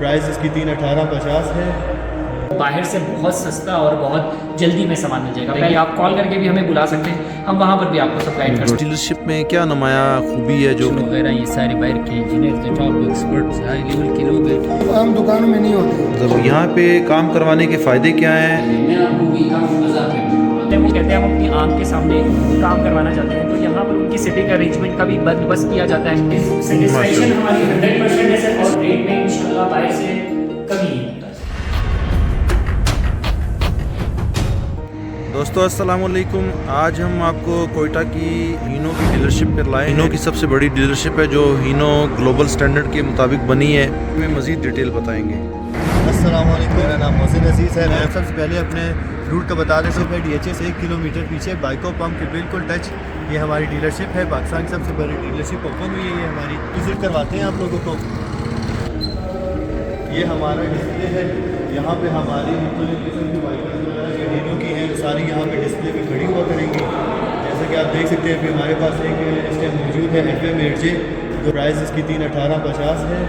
Price इसकी 31850 है। बाहर से बहुत सस्ता और बहुत जल्दी में सामान मिल जाएगा। पहले आप कॉल करके भी हमें बुला सकते हैं, हम वहाँ पर भी आपको सप्लाई कर सकते हैं। डीलरशिप में क्या नुमाया खूबी है जो वगैरह ये सारे बाहर के engineer top experts high level के लोग हैं, आम दुकानों में नहीं होते। मतलब यहाँ पे काम करवाने के फ़ायदे क्या हैं? मैं आपको भी काफ़ी मज़ा वो कहते हैं हम अपनी आंख के सामने काम करवाना चाहते हैं, तो यहाँ पर उनकी सिटिंग अरेंजमेंट का भी बंदोबस्त किया जाता है। सेटिस्फैक्शन हमारी 100% है सर, और रेट में इंशाल्लाह बाहर से कभी नहीं होता है। दोस्तों अस्सलाम वालेकुम, आज हम आपको कोयटा की हीनो की डीलरशिप पर लाए। हीनो की सबसे बड़ी डीलरशिप है जो हीनो ग्लोबल स्टैंडर्ड के मुताबिक बनी है। हमें मज़ीद डिटेल बताएंगे। अस्सलाम वालेकुम, मेरा नाम मोहसिन अजीज़ है। मैं सबसे पहले अपने रूट का बता दें तो DHS 1 किलोमीटर पीछे बाइको पंप के बिल्कुल टच ये हमारी डीलरशिप है। पाकिस्तान की सबसे बड़ी डीलरशिप ओपन हुई है, ये हमारी विज़िट करवाते हैं आप लोगों को। ये हमारा डिस्प्ले है, यहाँ पे हमारी मुख्तलिफ किस्म की बाइक वगैरह हीनो की हैं, सारी यहाँ पे डिस्प्ले पे खड़ी हुआ करेंगी। जैसा कि आप देख सकते हैं अभी हमारे पास एक इस टाइम मौजूद है FM8J, जो प्राइस इसकी 31850 है।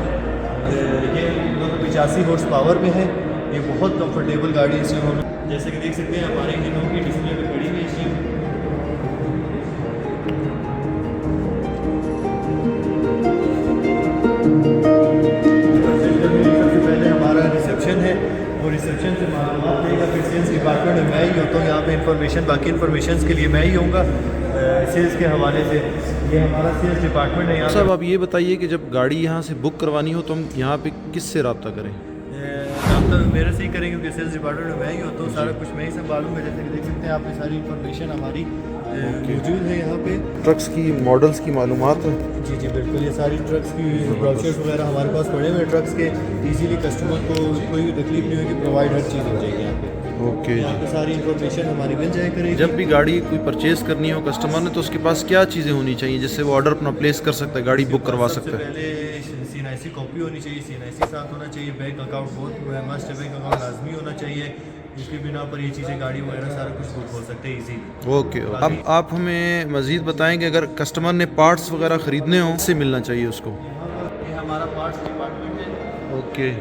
ये 285 हॉर्स पावर में है, ये बहुत कंफर्टेबल गाड़ी है। इसमें जैसे कि देख सकते हैं हमारे हीनो की डिस्प्ले पे खड़ी हुई है। सबसे पहले हमारा रिसेप्शन है, वो रिसेप्शन से मालूमात देगा। फिर सेल्स डिपार्टमेंट में मैं ही होता हूँ, यहाँ पे इंफॉर्मेशन बाकी इन्फॉर्मेशन के लिए मैं ही होऊंगा सेल्स के हवाले से। ये हमारा सेल्स डिपार्टमेंट है यहाँ। साहब आप ये बताइए कि जब गाड़ी यहाँ से बुक करवानी हो तो हम यहाँ पे किससे रब्ता करें? आप तो मेरे से ही करेंगे क्योंकि सेल्स डिपार्टमेंट में मैं ही होता हूँ, सारा कुछ मैं ही संभालूंगा। जैसे कि देख सकते हैं आप ये सारी इन्फॉर्मेशन हमारी मौजूद है यहाँ पे। ट्रक्स की मॉडल्स की मालूमात है? जी जी बिल्कुल, ये सारी ट्रक्स की ब्राउचर्स वगैरह हमारे पास पड़े हुए हैं ट्रक्स के। इजीली कस्टमर को कोई भी तकलीफ नहीं होगी, प्रोवाइड हर चीज़ हो जाएगी यहाँ पे। ओके यहाँ पे सारी इन्फॉर्मेशन हमारी मिल जाए करेगी। जब भी गाड़ी कोई परचेज करनी हो कस्टमर ने तो उसके पास क्या चीज़ें होनी चाहिए जिससे वो ऑर्डर अपना प्लेस कर सकता है, गाड़ी बुक करवा सकता है? पहले CNIC कॉपी होनी चाहिए, CNIC साथ होना चाहिए। बैंक अकाउंट बहुत मस्ट है, बैंक अकाउंट लाजमी होना चाहिए। इसके बिना पर ये चीज़ें गाड़ी वगैरह सारा कुछ बुक हो सकते हैं ईजी। ओके, अब आप हमें मज़ीद बताएं कि अगर कस्टमर ने पार्ट्स वगैरह ख़रीदने हों से मिलना चाहिए उसको? ये हमारा पार्ट्स डिपार्टमेंट है। ओके, ये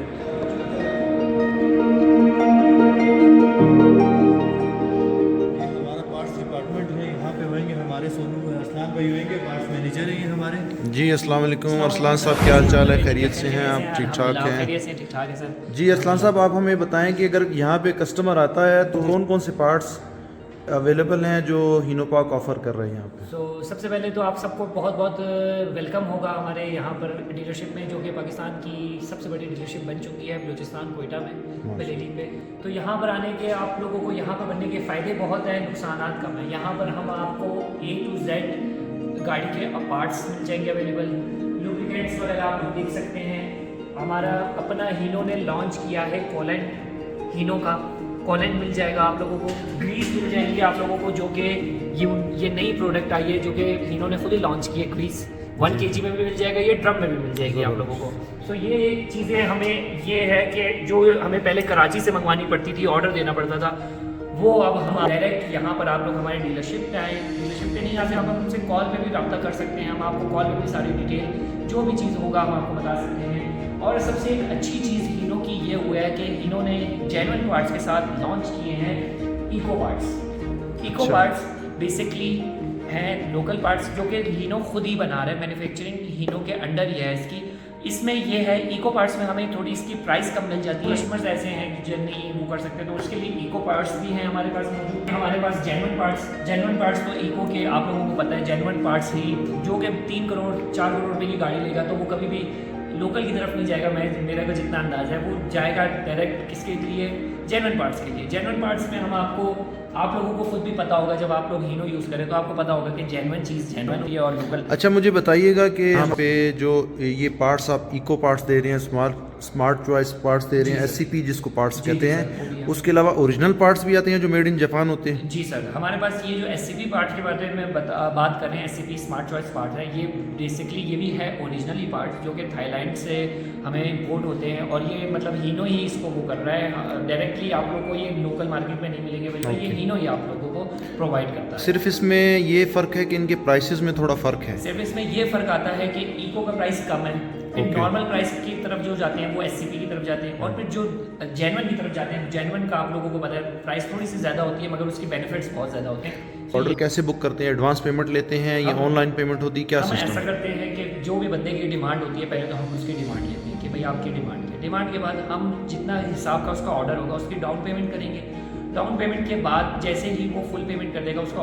हमारा पार्ट्स डिपार्टमेंट है। यहाँ पे होंगे हमारे सोनू अरसलान भाई होंगे, पार्ट्स मैनेजर हैं ये हमारे। जी अस्सलाम वालेकुम अरसलान साहब, क्या हाल चाल है? खैरियत से हैं आप? ठीक ठाक हैं? खैरियत से ठीक ठाक है सर। जी अरसलान साहब, आप हमें बताएं कि अगर यहाँ पे कस्टमर आता है तो कौन कौन से पार्ट्स अवेलेबल हैं जो हीनो पाक ऑफ़र कर रहे हैं यहाँ पे? तो सबसे पहले तो आप सबको बहुत बहुत वेलकम होगा हमारे यहाँ पर डीलरशिप में, जो कि पाकिस्तान की सबसे बड़ी डीलरशिप बन चुकी है बलूचिस्तान कोयटा में बलेली पे। तो यहाँ पर आने के आप लोगों को यहाँ पर बनने के फ़ायदे बहुत हैं, नुकसानात कम हैं। यहाँ पर हम आपको A to Z गाड़ी के पार्ट्स मिल जाएंगे अवेलेबल। लुब्रिकेंट्स वगैरह आप देख सकते हैं। हमारा अपना हीनो ने लॉन्च किया है कोलेंट, हीनो का कोलेंट मिल जाएगा आप लोगों को। ग्रीस मिल जाएंगी आप लोगों को, जो कि ये नई प्रोडक्ट आई है जो कि हीनो ने खुद ही लॉन्च की है। ग्रीस 1 kg में भी मिल जाएगा, ये ड्रम में भी मिल जाएगी आप लोगों को। तो ये चीज़ें हमें ये है कि जो हमें पहले कराची से मंगवानी पड़ती थी, ऑर्डर देना पड़ता था, वो अब हम डायरेक्ट यहाँ पर आप लोग हमारे डीलरशिप पे आए। डीलरशिप पे नहीं आते, आप हमसे कॉल पे भी रब्ता कर सकते हैं। हम आपको कॉल पे भी सारी डिटेल जो भी चीज़ होगा हम आपको बता सकते हैं। और सबसे एक अच्छी चीज़ हीनो की ये हुआ है कि हीनो ने जेन्युइन पार्ट्स के साथ लॉन्च किए हैं eco parts. Eco parts basically हैं लोकल पार्ट्स जो कि हीनो खुद ही बना रहा है, मैन्युफैक्चरिंग हीनो के अंडर ही है इसकी। इसमें ये है इको पार्ट्स में हमें थोड़ी इसकी प्राइस कम मिल जाती है। कस्टमर्स ऐसे हैं जो नहीं वो कर सकते, तो उसके लिए इको पार्ट्स भी हैं हमारे पास मौजूद। हमारे पास जेन्युइन पार्ट्स तो इको के आप लोगों को पता है, जेन्युइन पार्ट्स ही जो कि 3 करोड़ 4 करोड़ रुपए की गाड़ी लेगा तो वो कभी भी लोकल की तरफ नहीं जाएगा। मेरा को जितना अंदाज़ है वो जाएगा डायरेक्ट किसके लिए, जेन्युइन पार्ट्स के लिए। जेन्युइन पार्ट्स में हम आप लोगों को खुद भी पता होगा, जब आप लोग हीनो यूज़ करें तो आपको पता होगा कि जेन्युइन चीज़ जेन्युइन होती है और लोकल। अच्छा मुझे बताइएगा कि यहाँ पे जो ये पार्ट्स आप इको पार्ट्स दे रहे हैं, स्मार्ट चॉइस पार्ट्स दे रहे हैं, SCP जिसको पार्ट्स कहते हैं, उसके अलावा ओरिजिनल पार्ट्स भी आते हैं जो मेड इन जापान होते हैं? जी सर, हमारे पास ये जो SCP पार्ट के बारे में बात कर रहे हैं, SCP स्मार्ट चॉइस पार्ट है, ये बेसिकली ये भी है ओरिजिनली पार्ट जो कि थाईलैंड से हमें इम्पोर्ट होते हैं। और ये मतलब हीनो ही इसको वो कर रहा है डायरेक्टली, आप लोगों को ये लोकल मार्केट में नहीं मिलेंगे, बल्कि ये हीनो ही आप लोगों को प्रोवाइड करता है। सिर्फ इसमें ये फ़र्क है कि इनके प्राइसेस में थोड़ा फ़र्क है? सिर्फ इसमें ये फ़र्क आता है कि इको का प्राइस कम है, फिर नॉर्मल प्राइस की तरफ जो जाते हैं वो SCP की तरफ जाते हैं, और फिर जो जेन्युइन की तरफ जाते हैं, जेन्युइन का आप लोगों को पता है प्राइस थोड़ी सी ज़्यादा होती है मगर उसकी बेनिफिट्स बहुत ज़्यादा होते हैं। ऑर्डर कैसे बुक करते हैं? एडवांस पेमेंट लेते हैं या ऑनलाइन पेमेंट होती है, क्या हम ऐसा सिस्टम? करते हैं कि जो भी बंदे की डिमांड होती है पहले तो हम उसकी डिमांड लेते हैं कि भाई आपकी डिमांड क्या है। डिमांड के बाद हम जितना हिसाब का उसका ऑर्डर होगा उसकी डाउन पेमेंट करेंगे। डाउन पेमेंट के बाद जैसे ही वो फुल पेमेंट कर देगा उसका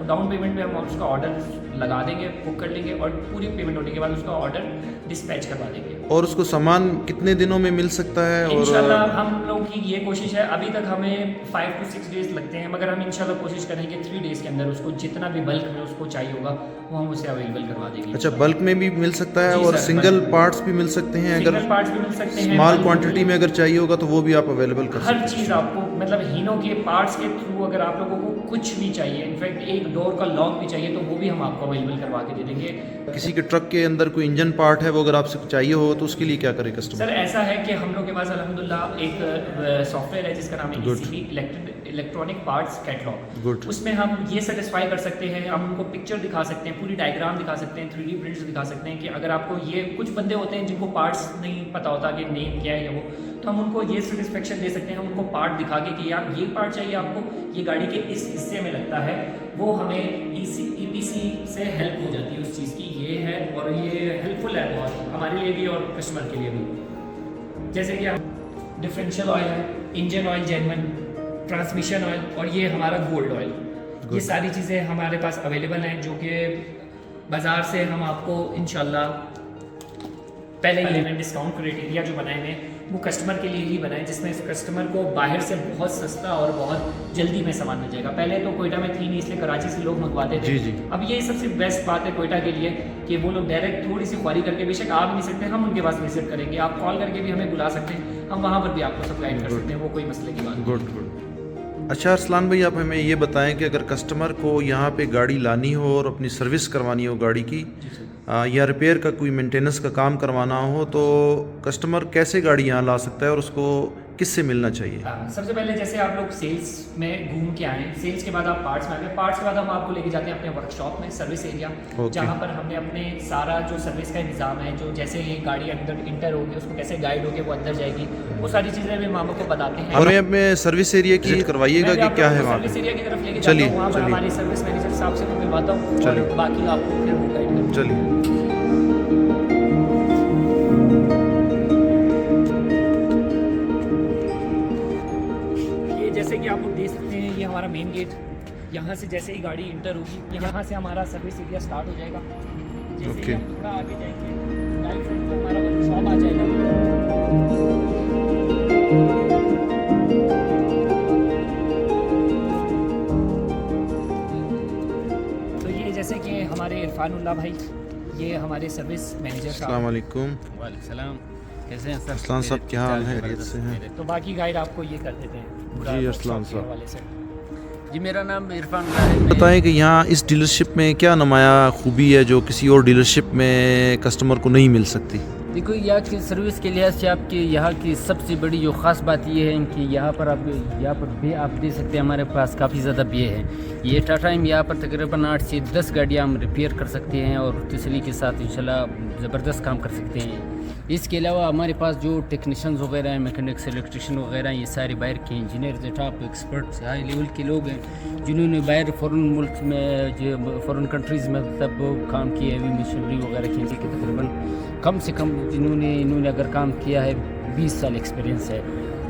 डाउन पेमेंट पे हम उसका ऑर्डर लगा देंगे, बुक कर लेंगे, और पूरी पेमेंट होने के बाद उसका ऑर्डर डिस्पैच करवा देंगे। और उसको सामान कितने दिनों में मिल सकता है? इंशाल्लाह और हम लोगों की ये कोशिश है, अभी तक हमें 5 to 6 डेज लगते हैं, मगर हम इंशाल्लाह कोशिश करेंगे 3 डेज के अंदर उसको जितना भी बल्क में उसको चाहिए होगा वो हम उसे अवेलेबल करवा देंगे। अच्छा, बल्क में भी मिल सकता है जी और सर, सिंगल बल्क। पार्ट्स भी मिल सकते हैं? अगर सिंगल पार्ट्स भी मिल सकते हैं, स्मॉल बल्क क्वांटिटी में अगर चाहिए होगा तो वो भी आप अवेलेबल कर सकते हर चीज़ आपको, मतलब हीनो के पार्ट्स के थ्रू अगर आप लोगों को कुछ भी चाहिए, इनफैक्ट एक डोर का लॉक भी चाहिए तो वो भी हम आपको अवेलेबल करवा के दे देंगे। हैं। किसी के ट्रक के अंदर कोई इंजन पार्ट है, वो अगर आपसे चाहिए हो तो उसके लिए क्या करे कस्टमर? सर ऐसा है कि हम लोग के पास अल्हम्दुलिल्लाह एक सॉफ्टवेयर है जिसका नाम है Good. ECP electronic parts catalogue. Good. उसमें हम ये सेटिस्फाई कर सकते हैं, हम उनको पिक्चर दिखा सकते हैं, पूरी डायग्राम दिखा सकते हैं, 3D प्रिंट्स दिखा सकते हैं कि अगर आपको ये, कुछ बंदे होते हैं जिनको पार्ट्स नहीं पता होता कि नेम क्या है या वो, तो हम उनको ये सेटिस्फेक्शन दे सकते हैं, हम उनको पार्ट दिखा के कि यार ये पार्ट चाहिए आपको, ये गाड़ी के इस हिस्से में लगता है, वो हमें EPC से हेल्प हो जाती है उस चीज़ की, ये है और ये हेल्पफुल है बहुत हमारे लिए भी और कस्टमर के लिए भी। जैसे कि डिफरेंशियल ऑयल है, engine oil genuine, transmission oil, और ये हमारा गोल्ड ऑयल, ये सारी चीज़ें हमारे पास अवेलेबल हैं जो कि बाज़ार से हम आपको इंशाल्लाह पहले ही डिस्काउंट क्राइटेरिया जो बनाए हैं वो कस्टमर के लिए ही बनाए, जिसमें कस्टमर को बाहर से बहुत सस्ता और बहुत जल्दी में सामान मिल जाएगा। पहले तो कोयटा में थी नहीं, इसलिए कराची से लोग मंगवाते थे। जी, जी। अब ये सबसे बेस्ट बात है कोयटा के लिए कि वो लोग डायरेक्ट थोड़ी सी ख्वारी करके, बेशक आ भी नहीं सकते, हम उनके पास विजिट करेंगे, आप कॉल करके भी हमें बुला सकते हैं, हम वहाँ पर भी आपको सब गाइड कर सकते हैं, वो कोई मसले की बात नहीं। Good good. अच्छा अरसलान भाई, आप हमें ये बताएं कि अगर कस्टमर को यहाँ पे गाड़ी लानी हो और अपनी सर्विस करवानी हो गाड़ी की, या रिपेयर का कोई मेंटेनेंस का काम करवाना हो, तो कस्टमर कैसे गाड़ी यहाँ ला सकता है और उसको किससे मिलना चाहिए? सबसे पहले जैसे आप लोग सेल्स में घूम के आए, सेल्स के बाद आप पार्ट्स में आ गए, पार्ट्स के बाद हम आपको लेके जाते हैं अपने वर्कशॉप में, सर्विस एरिया, जहाँ पर हमने अपने सारा जो सर्विस का इंतजाम है, जो जैसे ये गाड़ी अंदर इंटर होगी उसको कैसे गाइड होकर वो अंदर जाएगी, वो सारी चीज़ें भी हम आपको बताते हैं। हमें अपने सर्विस एरिया की करवाइएगा कि क्या है वहाँ सर्विस पे? एरिया की तरफ लेके जाता हूँ, वहाँ पर हमारे सर्विस मैनेजर साहब से मैं मिलवाता हूँ और बाकी आपको फिर वो गाइड करते हैं। चलिए। जैसे कि आप लोग देख सकते हैं ये हमारा मेन गेट, यहाँ से जैसे ही गाड़ी इंटर होगी यहाँ से हमारा सर्विस एरिया स्टार्ट हो जाएगा। जैसे ही हम थोड़ा आगे जाएंगे राइट साइड पे हमारा वर्कशॉप आ जाएगा। तो ये जैसे कि हमारे इरफानुल्लाह भाई, ये हमारे सर्विस मैनेजर अस्सलाम साहब। वालेकुम। वालेकुम सलाम, कैसे हैं सर? अरसलान साहब क्या हाल है, खैरियत से हैं? तो बाकी गाइड आपको ये कर देते हैं पूरा जी, workshop अरसलान के साहब। हवाले से। जी मेरा नाम इरफान है। बताएं कि यहाँ इस डीलरशिप में क्या नुमाया खूबी है जो किसी और डीलरशिप में कस्टमर को नहीं मिल सकती? देखो यहाँ की सर्विस के लिहाज से आपके यहाँ की सबसे बड़ी जो ख़ास बात ये है कि यहाँ पर बे आप दे सकते हैं, हमारे पास काफ़ी ज़्यादा बे है। ये टाटा टाइम यहाँ पर तकरीबन 8 से 10 गाड़ियाँ हम रिपेयर कर सकते हैं और तसल्ली के साथ इंशाल्लाह ज़बरदस्त काम कर सकते हैं। इसके अलावा हमारे पास जो टेक्नीशियंस वगैरह हैं, मैकेनिक्स, इलेक्ट्रिशियन वगैरह, ये सारे बाहर के engineer, top experts, high level के लोग हैं जिन्होंने बाहर फ़ॉरेन मुल्क में, जो फ़ॉरेन कंट्रीज़ में मतलब काम किया है, मशीनरी वगैरह की तकरीबन कम से कम इन्होंने अगर काम किया है 20 साल एक्सपीरियंस है।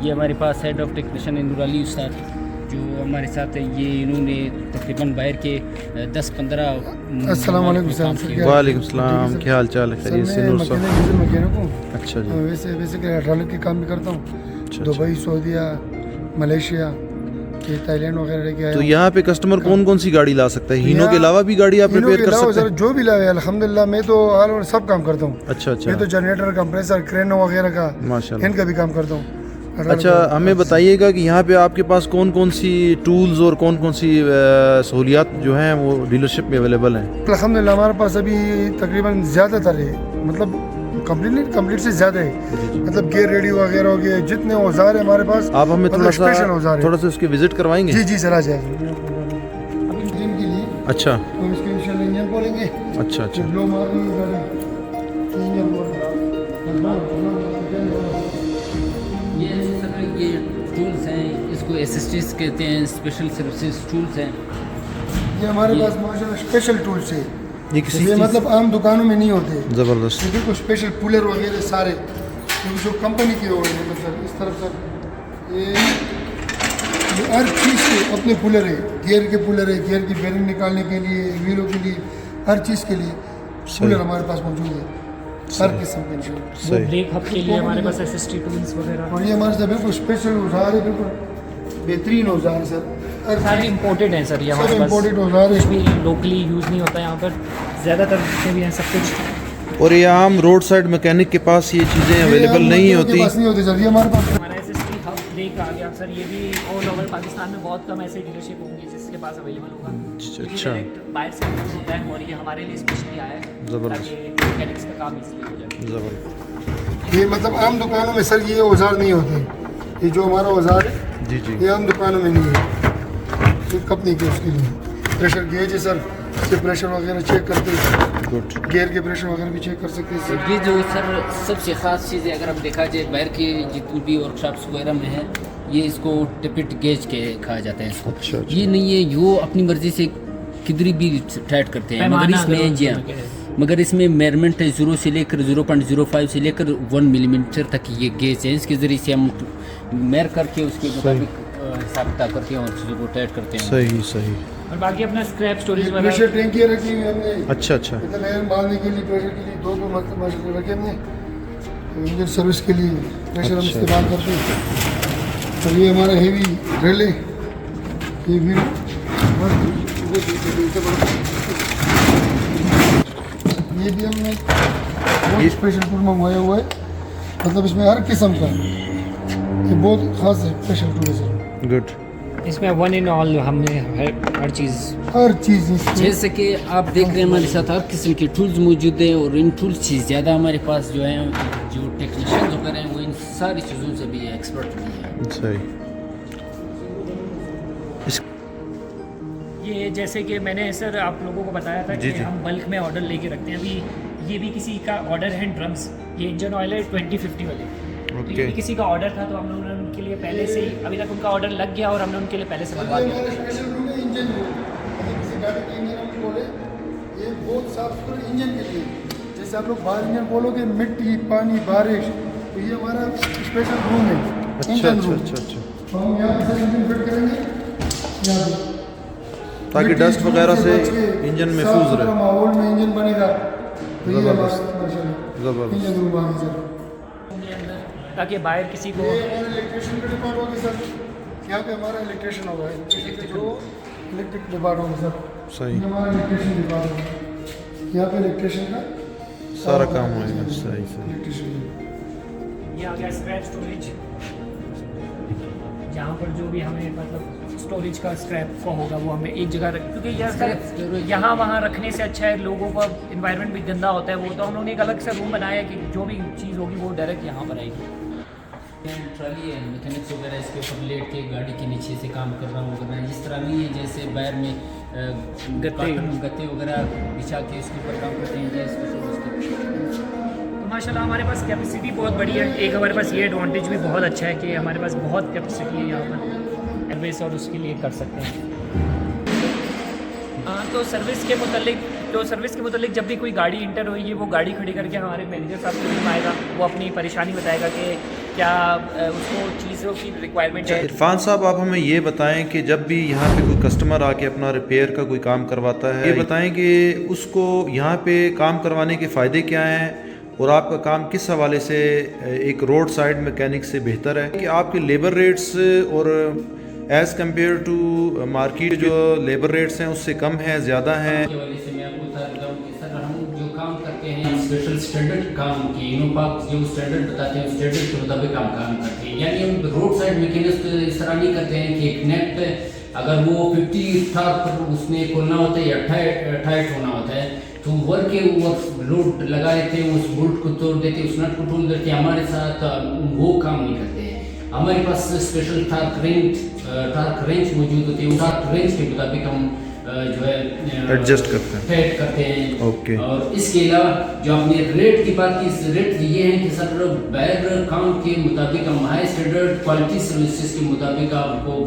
ये हमारे पास हेड ऑफ टेक्नीशियन नूर अली उस्ताद जो हमारे साथ है, ये इन्होंने तकरीबन बाहर के 10-15 अस्सलाम वालेकुम सर। वालेकुम सलाम, क्या हाल चाल है? खैरियत से? नूर साहब। मैकेनिक हूँ। अच्छा जी। वैसे बेसिकली हाइड्रोलिक के काम भी करता हूँ। अच्छा, दुबई, सऊदीया, मलेशिया, ये थाईलैंड वगैरह लेके आया तो हूँ। यहाँ पे कस्टमर कौन कौन सी गाड़ी ला सकता है? हीनो के अलावा भी गाड़ी आप हीनो रिपेयर के कर अलावा सकते सर हैं? जो भी लाए अल्हम्दुलिल्लाह, मैं तो ऑल ओवर सब काम करता हूँ। अच्छा अच्छा, मैं तो जनरेटर, कंप्रेसर, क्रेनो वगैरह का, माशाल्लाह। इनका भी काम करता हूँ। अच्छा, हमें बताइएगा कि यहाँ पे आपके पास कौन कौन सी टूल्स और कौन कौन सी सहूलियात जो हैं वो डीलरशिप में अवेलेबल हैं? अल्हम्दुलिल्लाह हमारे पास अभी तकरीबन ज़्यादातर है, मतलब कंप्लीट से ज़्यादा है, मतलब गेयर रेडी वगैरह हो गए, जितने औजार है हमारे पास। आप हमें मतलब स्पेशल औजार है। थोड़ा सा उसके विजिट करवाएंगे? जी जी सर, आ जाएगा। इंजन के लिए अच्छा तो इसके इंशाल्लाह इंजन खोलेंगे। अच्छा अच्छा। लो मार रही है गाड़ी, इंजन खोल। ये सर ये टूल्स हैं, इसको एसिस्टिस कहते हैं, स्पेशल सर्विसेज टूल्स हैं। ये हमारे पास माशाल्लाह स्पेशल टूल्स है, ये किसी ये मतलब आम दुकानों में नहीं होते। ज़बरदस्त। ये देखो स्पेशल पुलर वगैरह सारे जो कंपनी के हो गए, मतलब सर इस तरफ सर ये हर चीज़ के अपने पुलर है, गियर के पुलर है, गियर की बेरिंग निकालने के लिए, व्हीलों के लिए, हर चीज़ के लिए पुलर हमारे पास मौजूद है, हर किस्म के। वो सही। ब्रेक हब के लिए हमारे पास एसिस्टी टूल्स वगैरह और ये हमारे साथ बिल्कुल स्पेशल औजार है, बिल्कुल बेहतरीन औजार है सर, हर सारे इम्पोर्टेड हैं सर, ये सब हमारे पास इम्पोर्टेड औजार कुछ है। भी लोकली यूज़ नहीं होता यहाँ पर, ज़्यादातर जितने भी हैं सब कुछ। और ये आम रोड साइड मैकेनिक के पास ये चीज़ें अवेलेबल नहीं होती। नहीं होती सर, ये हमारे पास हमारा एसिस्टी हब ब्रेक आ गया सर, ये भी ऑल ओवर पाकिस्तान में बहुत कम ऐसे डीलरशिप होंगी जिसके पास अवेलेबल होगा। अच्छा। बाहर से यूज़ होता है और ये हमारे लिए स्पेशली आया है ज़बरदस्त। ताकि मैकेनिक्स का काम इसलिए हो जाए। ज़बरदस्त। ये मतलब आम दुकानों में सर ये औजार नहीं होते, ये जो हमारा औजार है जी जी। ये आम दुकानों में नहीं है, ये कंपनी के उसके लिए प्रेशर गेज है सर, इससे प्रेशर वगैरह चेक करते हैं, गुड। गियर के प्रेशर वगैरह भी चेक कर सकते हैं सर। ये जो सर सबसे ख़ास चीज़ है, अगर आप देखा जाए बाहर के जितनी भी वर्कशॉप्स वगैरह में है, ये इसको टिपिट गेज के कहा जाता है इसको। अच्छा, अच्छा। ये नहीं है, वो अपनी मर्ज़ी से किधरी भी टाइट करते हैं, मगर पैमाना इसमें अगर जी हाँ, उनका है। मगर इसमें मेजरमेंट है 0 से लेकर 0.05 से लेकर 1 मिलीमीटर तक ये गेज है, इसके ज़रिए से हम मेयर करके उसके मुताबिक हिसाब किताब करके और चीज़ों को टाइट करते हैं। सही सही। और बाकी अपना स्क्रैप स्टोरेज प्रेशर वगैरह टैंकियाँ रखी हुई हमने, अच्छा अच्छा। इतना एयर मारने के लिए प्रेशर के लिए दो मशीन रखे हमने, इंजन सर्विस के लिए प्रेशर हम अच्छा। इस्तेमाल करते हैं। और ये हमारा हेवी ड्रिल है, ये भी ये भी हमने बहुत स्पेशल टूल मंगवाया हुआ है, मतलब इसमें हर किस्म का, ये बहुत खास है स्पेशल टूल है सर, गुड। इसमें वन इन ऑल हमने हर चीज़ हर चीज़ इसमें जैसे कि आप देख रहे हैं हमारे साथ हर किस्म के टूल्स मौजूद हैं, और इन टूल्स से ज़्यादा हमारे पास जो है जो टेक्नीशियन वगैरह हैं वो इन सारी चीज़ों से भी एक्सपर्ट भी हैं। सही। ये जैसे कि मैंने सर आप लोगों को बताया था जी, कि जी। हम बल्क में ऑर्डर लेके रखते हैं। अभी ये भी किसी का ऑर्डर है ड्रम्स, ये इंजन ऑयल है 2050 वाले, तो ये ओके। भी किसी का ऑर्डर था, तो हम लोगों ने उनके लिए पहले से ही, अभी तक उनका ऑर्डर लग गया और हमने उनके लिए पहले से मंगवा ये दिया। हमारा स्पेशल रूम है इंजन रूम, मतलब किसी गाड़ी के इंजन हम बोले, ये बहुत साफ सुथरा इंजन के लिए, जैसे आप लोग बाहर इंजन बोलोगे मिट्टी पानी बारिश, तो ये हमारा स्पेशल रूम है अच्छा इंजन अच्छा रूम। अच्छा अच्छा। तो हम यहाँ पे इंजन फिट करेंगे यहाँ पे, ताकि मिट्टी डस्ट वगैरह से बच के इंजन साफ महफूज सुथरा रहे। माहौल में इंजन बनेगा, तो ये हमारा ज़बरदस्त। माशाल्लाह ज़बरदस्त। इंजन रूम आ गया सर। ताकि बाहर किसी को ये हमारा इलेक्ट्रिशियन का डिपार्ट होगा सर, यहाँ पे हमारा इलेक्ट्रिशियन होगा, इलेक्ट्रिक डिपार्ट होगा सर। सही। ये हमारा इलेक्ट्रिशियन डिपार्ट होगा, यहाँ पे इलेक्ट्रिशियन का सारा काम होएगा। सही सही। इलेक्ट्रिशियन। ये आ गया स्क्रैप स्टोरेज, जहाँ पर जो भी हमें मतलब स्टोरेज का स्क्रैप का होगा वो हमें एक जगह रख, क्योंकि Scrap यहाँ storage। यहाँ वहाँ रखने से अच्छा है, लोगों का इन्वायरमेंट भी गंदा होता है, वो तो हम लोगों ने एक अलग सा रूम बनाया है कि जो भी चीज़ होगी वो डायरेक्ट यहाँ पर आएगी। ट्रॉली है, मैकेनिक्स वगैरह इसके ऊपर लेट के गाड़ी के नीचे से काम कर रहा हूँ वगैरह, इस तरह नहीं है जैसे बाहर में गत्ते वगैरह बिछा के इसके ऊपर काम करते हैं। ये तो माशाल्लाह हमारे पास कैपेसिटी बहुत बड़ी है। एक हमारे पास ये एडवांटेज भी बहुत अच्छा है कि हमारे पास बहुत कैपेसिटी है यहाँ पर सर्विस, और उसके लिए कर सकते हैं। हाँ, तो सर्विस के मुतालिक जब भी कोई गाड़ी इंटर होगी, वो गाड़ी खड़ी करके हमारे मैनेजर साहब के रूम आएगा, वो अपनी परेशानी बताएगा कि क्या उसको चीज़ों की रिक्वायरमेंट है। इरफान साहब, आप हमें ये बताएं कि जब भी यहाँ पे कोई कस्टमर आके अपना रिपेयर का कोई काम करवाता है, ये बताएं कि उसको यहाँ पे काम करवाने के फ़ायदे क्या हैं, और आपका काम किस हवाले से एक रोड साइड मैकेनिक से बेहतर है, कि आपके लेबर रेट्स और एज़ कम्पेयर टू मार्केट जो लेबर रेट्स हैं उससे कम है, ज़्यादा हैं। के वाले से मैं आपको बता देता हूँ कि सर हम जो काम करते हैं स्पेशल स्टैंडर्ड काम की, इनोपाक जो स्टैंडर्ड बताते हैं स्टैंडर्ड के मुताबिक हम काम करते हैं। यानी हम रोड साइड मैकेनिक्स इस तरह नहीं करते हैं कि एक नेट अगर वो 50 था पर उसने खोलना होता है या 28 होना होता है, तो वर्क के ऊपर लोड लगा देते हैं, उस बोल्ट को तोड़ देते हैं, उस नट को तोड़ देते हैं। हमारे साथ वो काम नहीं करते हैं। हमारे पास स्पेशल टार्क रेंज मौजूद होती है, उस टार्क रेंज के मुताबिक हम जो है Adjust करते हैं। सेट करते हैं। Okay. और इसके अलावा जो आपने रेट की बात की, इस रेट ये है कि सर बैर काम के मुताबिक हम हाई स्टैंडर्ड क्वालिटी सर्विसेज के मुताबिक आपको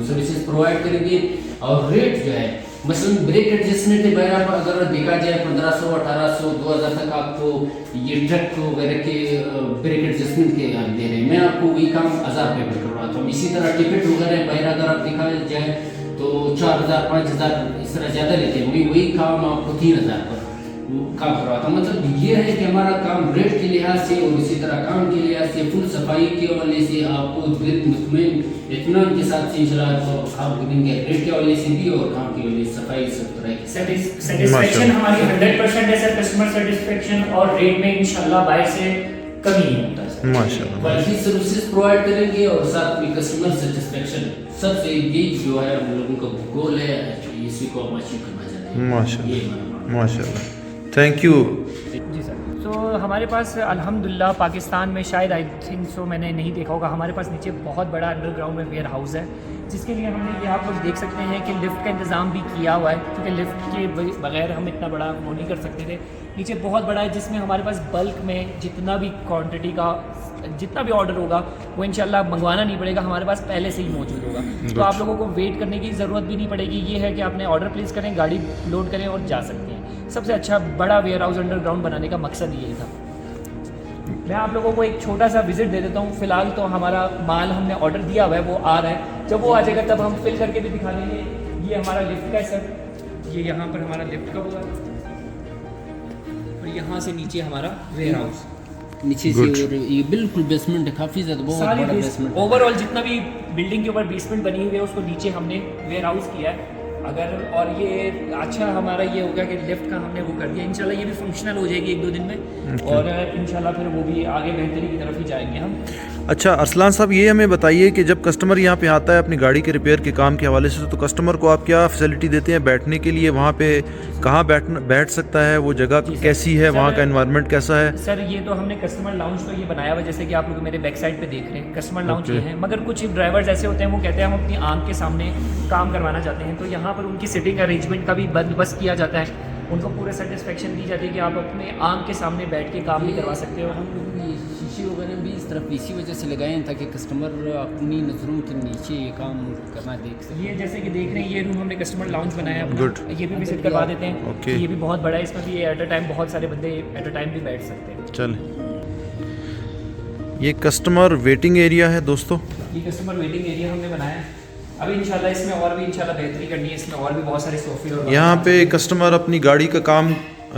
सर्विसेज प्रोवाइड करेंगे। और रेट जो है मसलन ब्रेक एडजस्टमेंट है बैर, आप अगर देखा जाए 1500, 1800, 2000 तक आपको ये ट्रक वगैरह के ब्रेक एडजस्टमेंट के दे रहे हैं। मैं आपको वही काम 1000 पे करवाता हूँ। इसी तरह टिकट वगैरह बैर अगर आप देखा जाए तो 4000, 5000 इस तरह ज़्यादा लेते हैं, वही काम आपको 3000 पर काम करवाता हूँ। मतलब ये है कि हमारा काम रेट के लिहाज से और इसी तरह काम के लिहाज से फुल सफाई के हवाले से आपको मुतमईन इत्मीनान के साथ से इंशाल्लाह आप देंगे, रेट के हवाले से भी और काम के हवाले से सफाई सब तरह की। सेटिस्फेक्शन हमारी 100% है सर, कस्टमर सेटिस्फेक्शन, और रेट में इंशाल्लाह बाहर से कमी नहीं होता सर। माशाल्लाह। क्वालिटी सर्विसेज प्रोवाइड करेंगे और साथ में कस्टमर सेटिस्फेक्शन, सबसे ये जो है हम लोगों का गोल है, इसी को हम अचीव करना चाहते हैं। माशाल्लाह माशाल्लाह, थैंक यू। Ji sir. तो हमारे पास अल्हम्दुलिल्लाह पाकिस्तान में शायद आई थिंक सो मैंने नहीं देखा होगा, हमारे पास नीचे बहुत बड़ा अंडरग्राउंड में वेयर हाउस है, जिसके लिए हमने ये आप लोग देख सकते हैं कि लिफ्ट का इंतज़ाम भी किया हुआ है, क्योंकि लिफ्ट के बगैर हम इतना बड़ा वो नहीं कर सकते थे। नीचे बहुत बड़ा है जिसमें हमारे पास बल्क में जितना भी क्वांटिटी का जितना भी ऑर्डर होगा वो इंशाल्लाह मंगवाना नहीं पड़ेगा, हमारे पास पहले से ही मौजूद होगा। तो आप लोगों को वेट करने की ज़रूरत भी नहीं पड़ेगी। ये है कि आपने ऑर्डर प्लेस करें, गाड़ी लोड करें और जा सकते हैं। सबसे अच्छा बड़ा वेयर हाउस अंडरग्राउंड बनाने का मकसद यही था। मैं आप लोगों को एक छोटा सा विजिट दे देता हूँ। फ़िलहाल तो हमारा माल हमने ऑर्डर दिया हुआ है, वो आ रहा है, जब वो आ जाएगा तब हम फिल करके भी दिखा देंगे। ये हमारा लिफ्ट का है सर, ये यहाँ पर हमारा लिफ्ट का हुआ है और यहाँ से नीचे हमारा वेयर हाउस नीचे से, और ये बिल्कुल बेसमेंट है, काफ़ी ज़्यादा बहुत सारी बड़ा बेसमेंट। ओवरऑल जितना भी बिल्डिंग के ऊपर बेसमेंट बनी हुई है उसको नीचे हमने वेयर हाउस किया है। अगर और ये अच्छा हमारा ये होगा कि लिफ्ट का हमने वो कर दिया, इंशाल्लाह ये भी फंक्शनल हो जाएगी 1-2 दिन में, और इंशाल्लाह फिर वो भी आगे बेहतरी की तरफ ही जाएंगे हम। अच्छा अरसलान साहब, ये हमें बताइए कि जब कस्टमर यहाँ पे आता है अपनी गाड़ी के रिपेयर के काम के हवाले से, तो कस्टमर को आप क्या फैसिलिटी देते हैं बैठने के लिए? वहाँ पे कहाँ बैठ सकता है, वो जगह कैसी है, वहाँ का एनवायरनमेंट कैसा है? सर ये तो हमने कस्टमर लाउंज तो ये बनाया हुआ, जैसे कि आप लोग मेरे बैक साइड पे देख रहे हैं, कस्टमर लाउंज ये है। मगर कुछ ड्राइवर्स ऐसे होते हैं वो कहते हैं हम अपनी आंख के सामने काम करवाना चाहते हैं, तो यहाँ पर उनकी सिटिंग अरेंजमेंट का भी बंदोबस्त किया जाता है, उनको पूरे सेटिस्फेक्शन दी जाती है कि आप अपने आंख के सामने बैठ के काम भी करवा सकते हो। हम लोग भी शीशे वगैरह भी इस तरफ इसी वजह से लगाए हैं ताकि कस्टमर अपनी नज़रों के नीचे ये काम करना देख सके। ये जैसे कि देख रहे हैं, ये रूम हमने कस्टमर लाउंज बनाया है अपना। Good. ये भी विजिट करवा देते हैं। Okay. ये भी बहुत बड़ा है, इसमें भी एट अ टाइम बहुत सारे बंदे एट अ टाइम भी बैठ सकते हैं। चल, ये कस्टमर वेटिंग एरिया है दोस्तों। ये कस्टमर वेटिंग एरिया हमने बनाया है। अभी इंशाल्लाह इसमें और भी इंशाल्लाह बेहतरी करनी है, इसमें और भी बहुत सारे सोफे और यहाँ पे कस्टमर अपनी गाड़ी का काम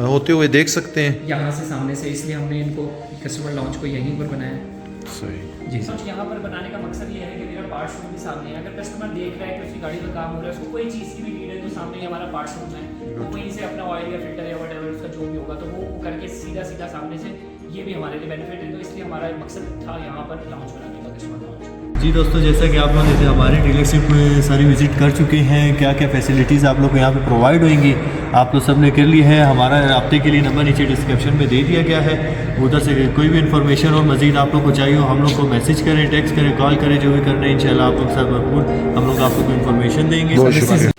होते हुए देख सकते हैं। यहाँ से सामने से, इसलिए हमने इनको कस्टमर लाउंज को यहीं पर बनाया है। सही जी सर। यहाँ पर बनाने का मकसद ये है कि मेरा पार्ट्स रूम भी सामने है। अगर कस्टमर देख रहा है कि उसकी गाड़ी का काम हो रहा है, उसको कोई चीज़ की भी नीड है, तो सामने ही हमारा पार्ट्स रूम है, वो वहीं से अपना ऑयल या फिल्टर या वट एवर उसका जो भी होगा तो वो करके सीधा सीधा सामने से, ये भी हमारे लिए बेनिफिट है। तो इसलिए हमारा मकसद था यहाँ पर लाउंज बनाने का, कस्टमर लाउंज। जी दोस्तों, जैसा कि आप लोग जैसे हमारे डीलरशिप में सारी विज़िट कर चुके हैं, क्या क्या फैसिलिटीज़ आप लोग को यहाँ पे प्रोवाइड होंगी आप तो सब ने कर ली है। हमारा रब्ते के लिए नंबर नीचे डिस्क्रिप्शन में दे दिया गया है, उधर से कोई भी इन्फॉर्मेशन और मज़ीद आप लोग को चाहिए हो हम लोग को मैसेज करें, टेक्स्ट करें, कॉल करें, जो भी करना है इंशाल्लाह आप लोग सब भरपूर हम लोग आपको इन्फॉर्मेशन देंगे। बहुत शुक्रिया।